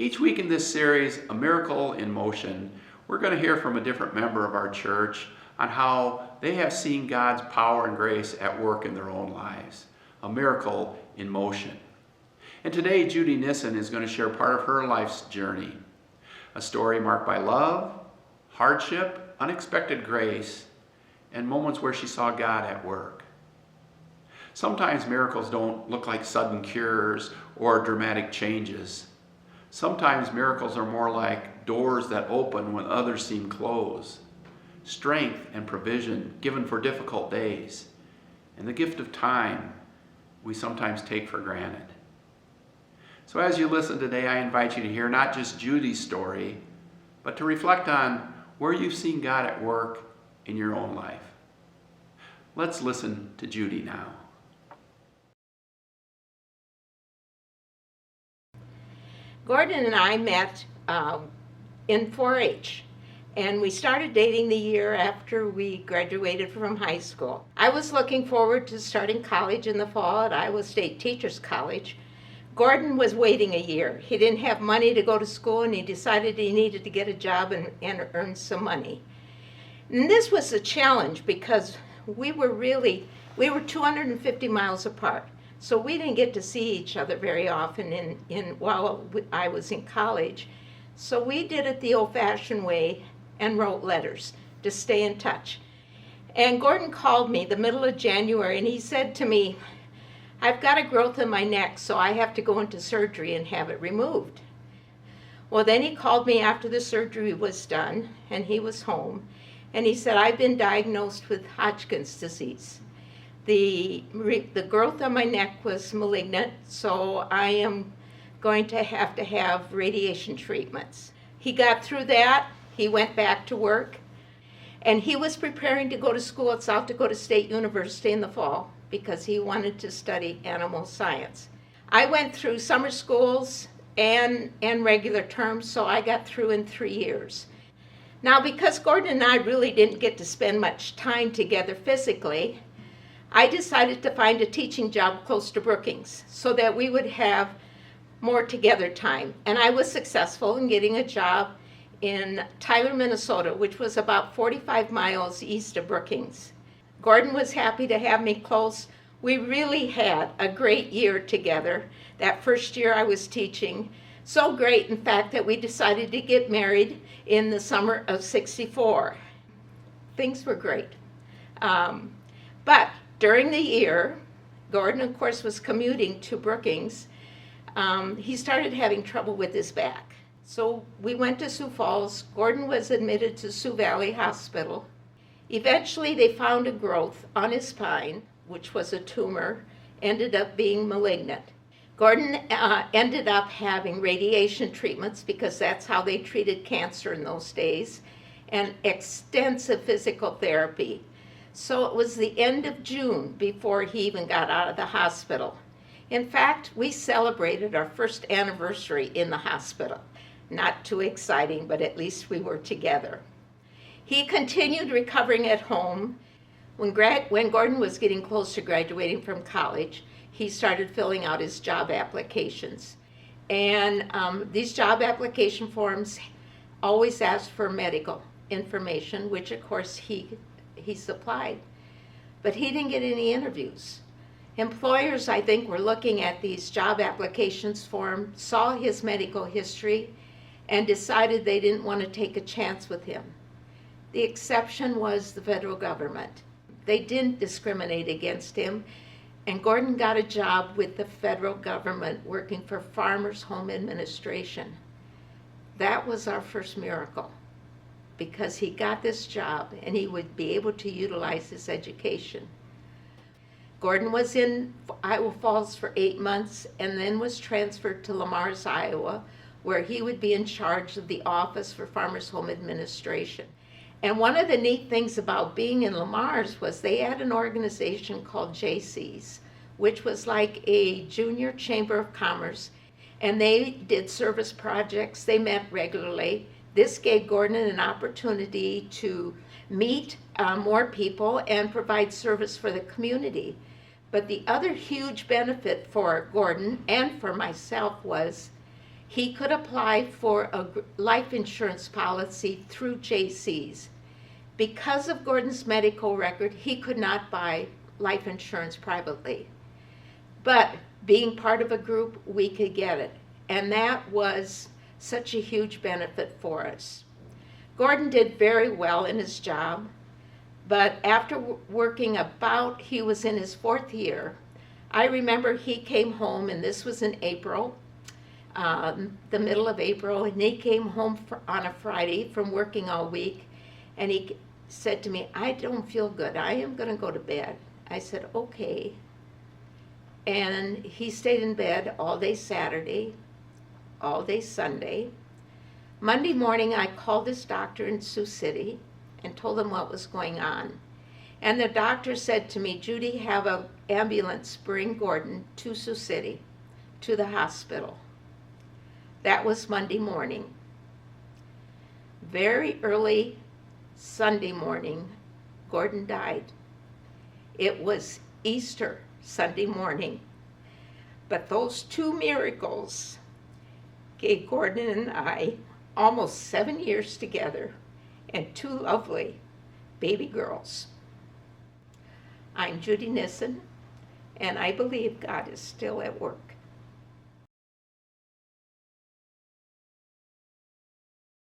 Each week in this series, A Miracle in Motion, we're going to hear from a different member of our church on how they have seen God's power and grace at work in their own lives. A miracle in motion. And today, Judy Nissen is going to share part of her life's journey. A story marked by love, hardship, unexpected grace, and moments where she saw God at work. Sometimes miracles don't look like sudden cures or dramatic changes. Sometimes miracles are more like doors that open when others seem closed. Strength and provision given for difficult days. And the gift of time we sometimes take for granted. So as you listen today, I invite you to hear not just Judy's story, but to reflect on where you've seen God at work in your own life. Let's listen to Judy now. Gordon and I met in 4-H, and we started dating the year after we graduated from high school. I was looking forward to starting college in the fall at Iowa State Teachers College. Gordon was waiting a year. He didn't have money to go to school, and he decided he needed to get a job and earn some money. And this was a challenge because we were 250 miles apart. So we didn't get to see each other very often while I was in college. So we did it the old-fashioned way and wrote letters to stay in touch. And Gordon called me the middle of January, and he said to me, "I've got a growth in my neck, so I have to go into surgery and have it removed." Well, then he called me after the surgery was done, and he was home, and he said, "I've been diagnosed with Hodgkin's disease. The growth on my neck was malignant, so I am going to have radiation treatments." He got through that. He went back to work, and he was preparing to go to school at South Dakota State University in the fall because he wanted to study animal science. I went through summer schools and regular terms, so I got through in 3 years. Now, because Gordon and I really didn't get to spend much time together physically, I decided to find a teaching job close to Brookings so that we would have more together time. And I was successful in getting a job in Tyler, Minnesota, which was about 45 miles east of Brookings. Gordon was happy to have me close. We really had a great year together. That first year I was teaching, so great, in fact, that we decided to get married in the summer of '64. Things were great. But during the year, Gordon, of course, was commuting to Brookings. He started having trouble with his back. So we went to Sioux Falls. Gordon was admitted to Sioux Valley Hospital. Eventually, they found a growth on his spine, which was a tumor, ended up being malignant. Gordon ended up having radiation treatments because that's how they treated cancer in those days, and extensive physical therapy. So it was the end of June before he even got out of the hospital. In fact, we celebrated our first anniversary in the hospital. Not too exciting, but at least we were together. He continued recovering at home. When Gordon was getting close to graduating from college, he started filling out his job applications. And these job application forms always asked for medical information, which of course he supplied. But he didn't get any interviews. Employers, I think, were looking at these job applications form, saw his medical history, and decided they didn't want to take a chance with him. The exception was the federal government. They didn't discriminate against him, and Gordon got a job with the federal government working for Farmers Home Administration. That was our first miracle, because he got this job and he would be able to utilize his education. Gordon was in Iowa Falls for 8 months and then was transferred to Lamar's, Iowa, where he would be in charge of the Office for Farmers Home Administration. And one of the neat things about being in Lamar's was they had an organization called JC's, which was like a junior chamber of commerce, and they did service projects. They met regularly. This gave Gordon an opportunity to meet more people and provide service for the community. But the other huge benefit for Gordon and for myself was he could apply for a life insurance policy through JC's. Because of Gordon's medical record, he could not buy life insurance privately. But being part of a group, we could get it. And that was such a huge benefit for us. Gordon did very well in his job, but after working he was in his 4th year. I remember he came home, and this was in April, the middle of April, and he came home on a Friday from working all week, and he said to me, "I don't feel good. I am going to go to bed." I said, "Okay." And he stayed in bed all day Saturday, all day Sunday. Monday morning, I called his doctor in Sioux City and told him what was going on. And the doctor said to me, "Judy, have an ambulance bring Gordon to Sioux City, to the hospital." That was Monday morning. Very early Sunday morning, Gordon died. It was Easter Sunday morning. But those 2 miracles gave Gordon and I almost 7 years together and 2 lovely baby girls. I'm Judy Nissen, and I believe God is still at work.